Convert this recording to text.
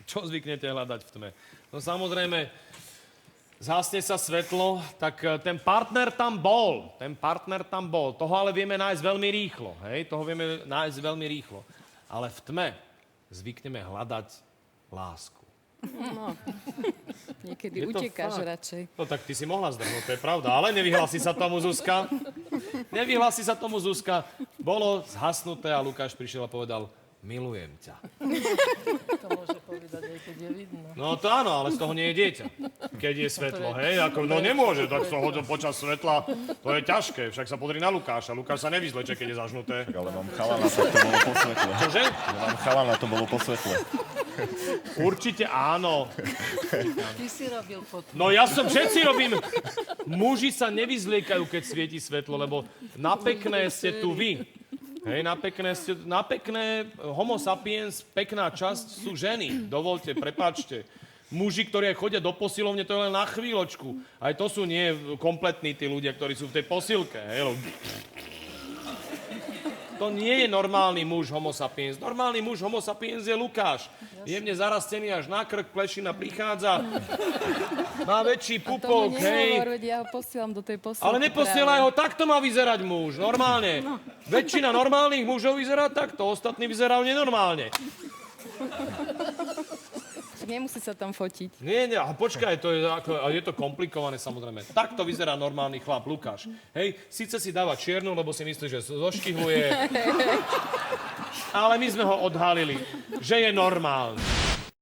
Čo zvyknete hľadať v tme? No samozrejme, zhasne sa svetlo, tak ten partner tam bol. Toho ale vieme nájsť veľmi rýchlo. Hej? Toho vieme nájsť veľmi rýchlo. Ale v tme zvykneme hľadať lásku. No. Niekedy utekáš radšej. No tak ty si mohla zdrhnúť, to je pravda. Ale nevyhlási sa tomu Zuzka. Bolo zhasnuté a Lukáš prišiel a povedal: milujem ťa. To môže povedať aj keď je vidno. No to áno, ale z toho nie je dieťa. Keď je svetlo, hej? No nemôže, tak z toho počas svetla, to je ťažké. Však sa pozri na Lukáša. Lukáš sa nevyzleče, keď je zažnuté. Ale mám chalana, tak to bolo po svetle. Čože? Mám chalana, to bolo po svetle. Určite áno. Ty si robil potom. No všetci robím. Muži sa nevyzliekajú, keď svieti svetlo, lebo na pekné ste tu vy. Hej, na pekné homo sapiens, pekná časť sú ženy. Dovolte, prepáčte. Muži, ktorí chodia do posilovne, to je len na chvíľočku. Aj to sú nie kompletní tí ľudia, ktorí sú v tej posilke. Hej. To nie je normálny muž homo sapiens. Normálny muž homo sapiens je Lukáš. Jemne zarastený až na krk, plešina prichádza. Má väčší pupok, hej. Veď ja ho posielam do tej posilky. Ale neposielaj ho, takto má vyzerať muž, normálne. No. Väčšina normálnych mužov vyzerá takto, ostatní vyzerajú nenormálne. Nemusí sa tam fotiť. Nie, a počkaj, je to komplikované samozrejme. Takto vyzerá normálny chlap, Lukáš. Hej, síce si dáva čiernu, lebo si myslí, že zoštihluje. Ale my sme ho odhalili, že je normálny.